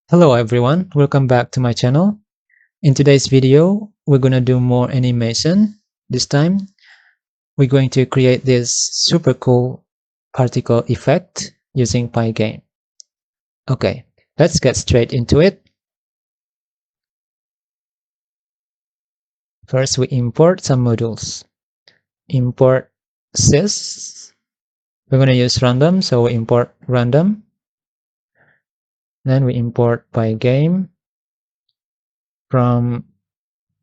Hello everyone, welcome back to my channel. In today's video, we're gonna do more animation. This time, we're going to create this super cool particle effect using Pygame. Okay, let's get straight into it. First, we import some modules. Import sys. We're gonna use random, so we import random. Then we import Pygame from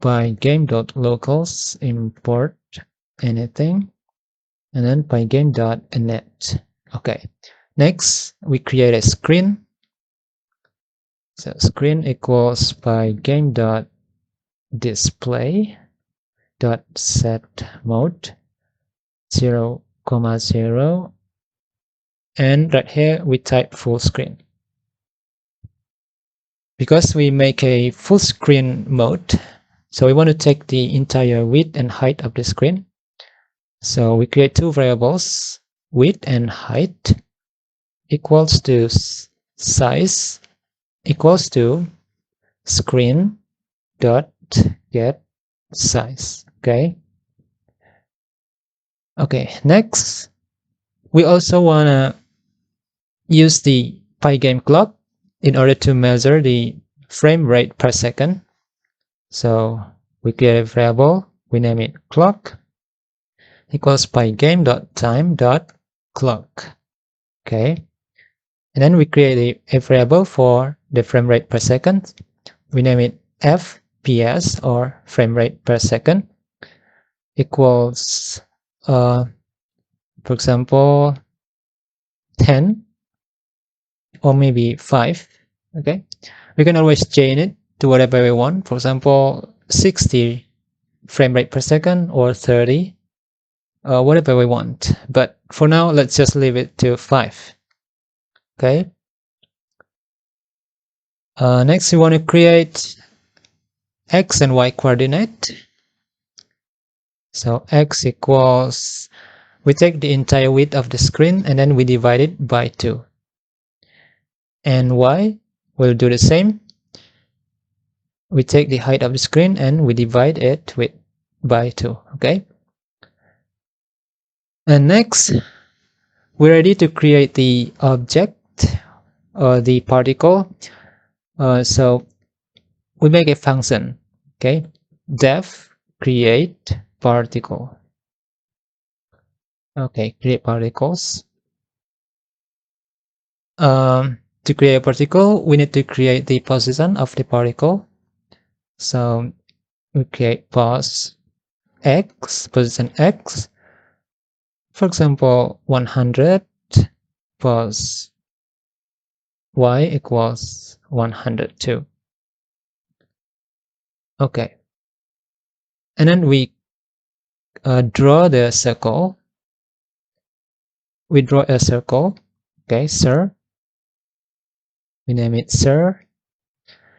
pygame.locals import anything, and then pygame.init. Okay, next we create a screen. So screen equals pygame.display.set_mode 0,0, and right here we type full screen. Because we make a full screen mode, so we want to take the entire width and height of the screen. So we create two variables, width and height equals to size equals to screen dot get size. Okay, next we also want to use the Pygame clock in order to measure the frame rate per second. So we create a variable, we name it clock equals pygame.time.clock. Okay, and then we create a variable for the frame rate per second. We name it FPS, or frame rate per second, equals for example 10 or maybe 5. Okay, we can always change it to whatever we want, for example 60 frame rate per second or 30, whatever we want, but for now let's just leave it to 5. Okay, next we want to create x and y coordinate. So x equals, we take the entire width of the screen and then we divide it by 2, and y will do the same. We take the height of the screen and we divide it by 2. Okay, and next we're ready to create the object or the particle. So we make a function. Okay, def create particle. Okay, create particles. To create a particle, we need to create the position of the particle. So we create pos x, position x, for example 100, pos y equals 102. Okay, and then we draw the circle. We draw a circle. Okay, sir, we name it sir,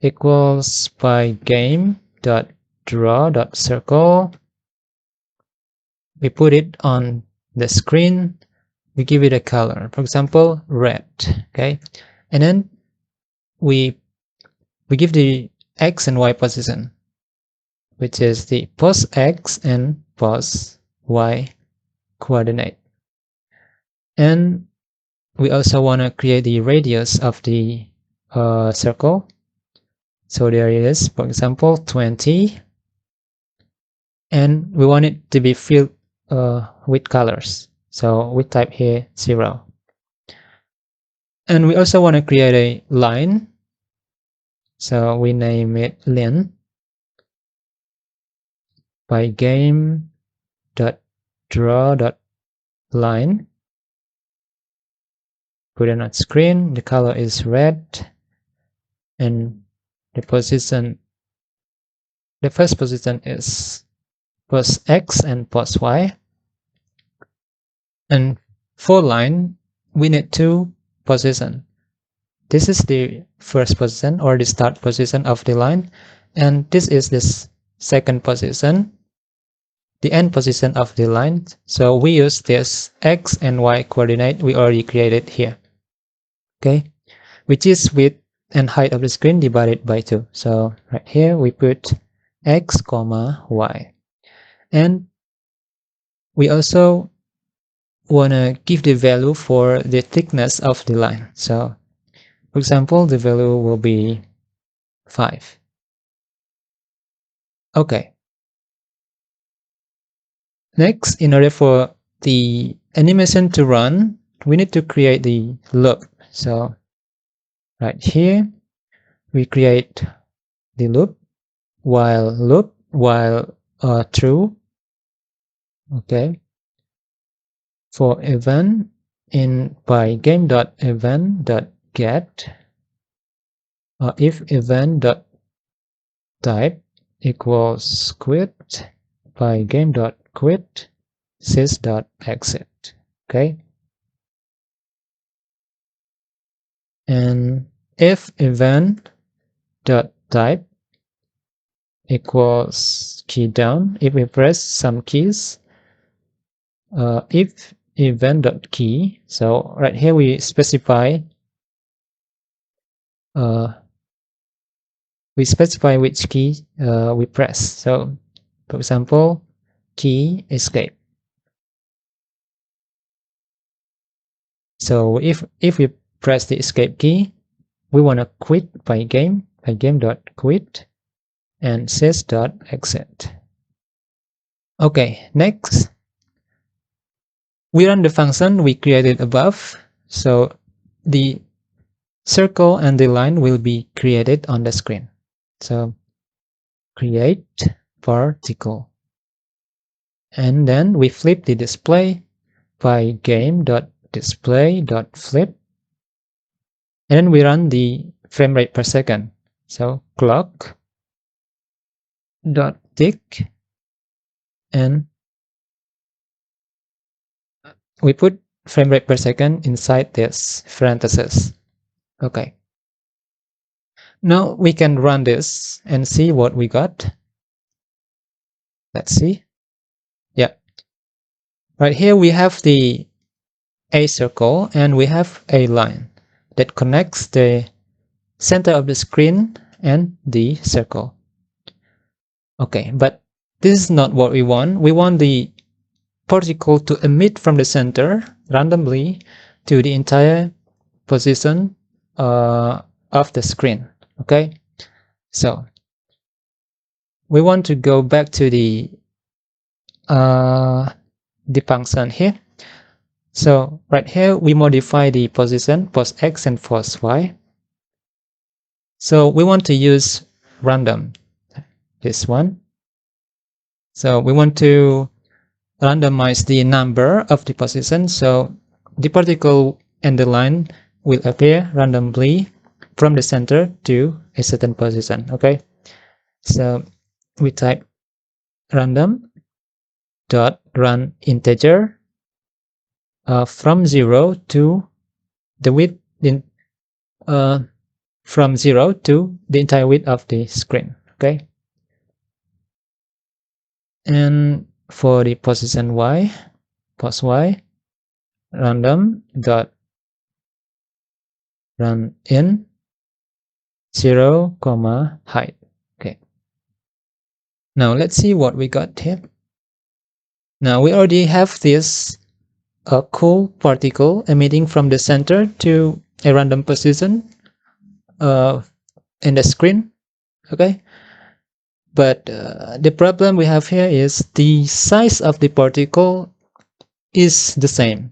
equals pygame.draw.circle. We put it on the screen, we give it a color, for example red. Okay, and then we give the x and y position, which is the pos x and pos y coordinate. And we also want to create the radius of the circle. So there it is, for example 20, and we want it to be filled with colors, so we type here 0. And we also want to create a line, so we name it len, pygame.draw.line. Put it on screen, the color is red, and the position, the first position is pos x and pos y. And for line, we need 2 positions. This is the first position, or the start position of the line, and this is the second position, the end position of the line. So we use this x and y coordinate we already created here. Okay, which is with and height of the screen divided by 2. So right here we put x comma y. And we also want to give the value for the thickness of the line. So for example, the value will be 5. Okay. Next, in order for the animation to run, we need to create the loop. So right here, we create the loop while true. Okay. For event in pygame.event.get if event.type equals quit pygame.quit sys.exit. Okay. And if event.type equals key down, if we press some keys, if event.key, so right here we specify which key we press. So for example, key escape. So if we press the escape key, we want to quit pygame.quit and sys.exit. Okay, next we run the function we created above. So the circle and the line will be created on the screen. So create particle. And then we flip the display by game.display.flip. And then we run the frame rate per second. So clock dot tick, and we put frame rate per second inside this parenthesis. Okay. Now we can run this and see what we got. Let's see. Yeah. Right here we have the a circle and we have a line that connects the center of the screen and the circle. Okay, but this is not what we want. We want the particle to emit from the center randomly to the entire position of the screen. Okay, so we want to go back to the function here. So right here we modify the position pos x and pos y. So we want to use random, this one. So we want to randomize the number of the position. So the particle and the line will appear randomly from the center to a certain position. Okay, so we type random dot run integer from 0 to the width in from 0 to the entire width of the screen. Okay, and for the position y, pos y, random dot run in 0 comma height. Okay, now let's see what we got here. Now we already have this cool particle emitting from the center to a random position in the screen. Okay, but the problem we have here is the size of the particle is the same.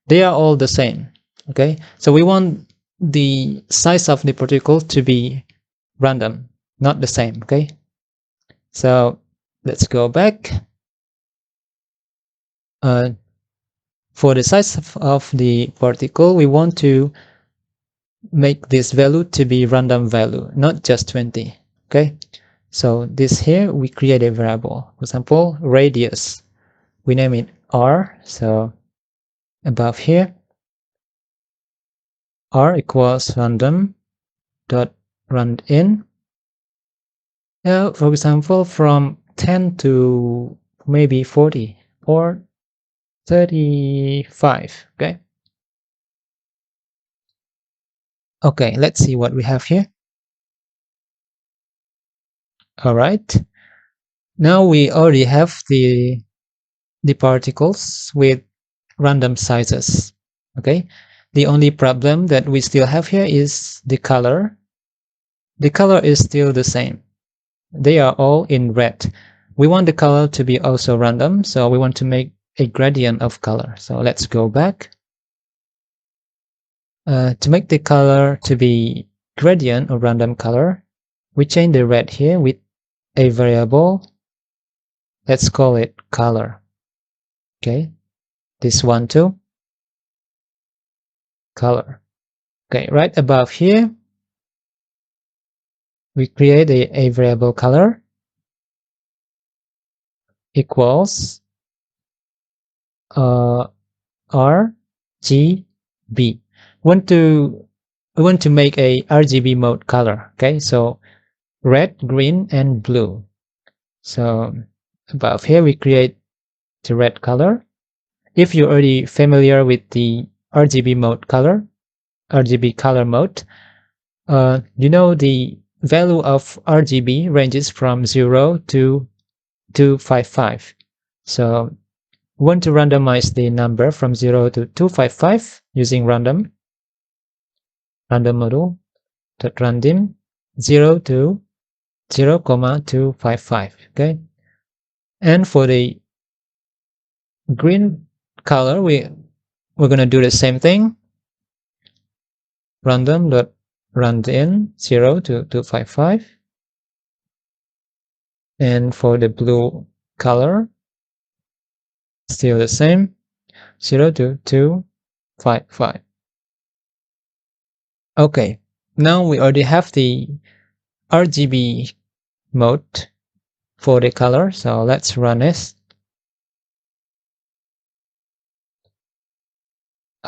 They are all the same. Okay, so we want the size of the particle to be random, not the same. Okay, so let's go back. For the size of the particle, we want to make this value to be random value, not just 20. Okay, so this here we create a variable. For example, radius, we name it r. So above here, r equals random dot run in. For example, from 10 to maybe 40 or 35. Okay, Okay, let's see what we have here. All right. Now we already have the particles with random sizes. Okay. The only problem that we still have here is the color. The color is still the same. They are all in red. We want the color to be also random, so we want to make a gradient of color. So let's go back. To make the color to be gradient or random color, we change the red here with a variable. Let's call it color. Okay, this one too. Color. Okay, right above here, we create a variable color equals RGB. We want to make a RGB mode color. Okay, so red, green, and blue. So above here we create the red color. If you're already familiar with the RGB mode color, RGB color mode, you know the value of RGB ranges from 0 to 255. So we want to randomize the number from 0 to 255 using random module dot random 0 to 0, 255. Okay, and for the green color, we're going to do the same thing. Random dot random 0 to 255. And for the blue color, still the same, 0 to 255. Okay, now we already have the RGB mode for the color, so let's run this.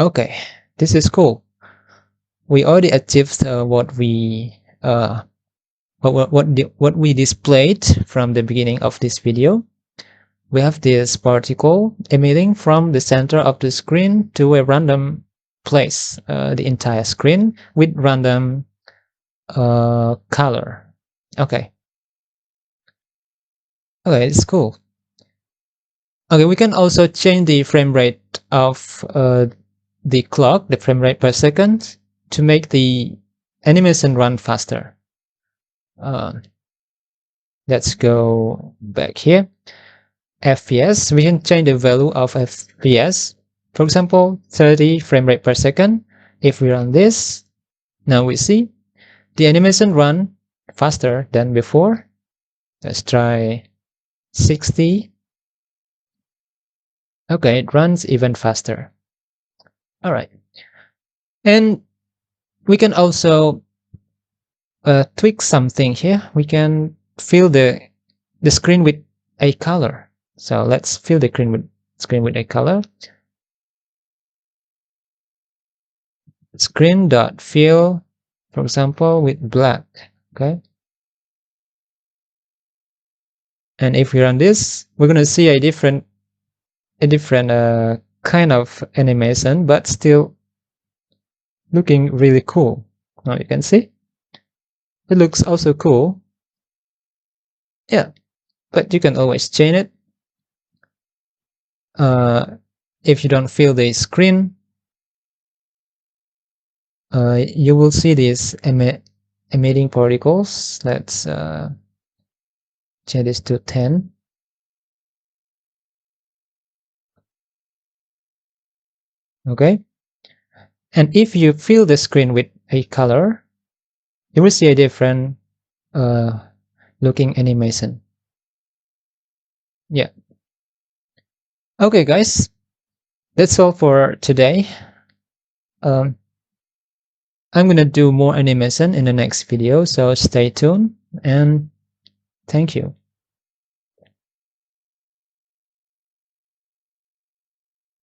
Okay, this is cool. We already achieved what we displayed from the beginning of this video. We have this particle emitting from the center of the screen to a random place, the entire screen with random color. Okay, it's cool. Okay, we can also change the frame rate of the clock, the frame rate per second, to make the animation run faster. Let's go back here. FPS, we can change the value of FPS. For example, 30 frame rate per second. If we run this, now we see the animation run faster than before. Let's try 60. Okay, it runs even faster. All right. And we can also tweak something here. We can fill the screen with a color. So let's fill the screen with a color. Screen.fill, for example, with black. Okay. And if we run this, we're going to see a different kind of animation, but still looking really cool. Now you can see it looks also cool. Yeah, but you can always change it. If you don't fill the screen, you will see these emitting particles. Let's change this to 10. Okay, and if you fill the screen with a color, you will see a different looking animation. Yeah. Okay, guys, that's all for today. I'm gonna do more animation in the next video, so stay tuned and thank you.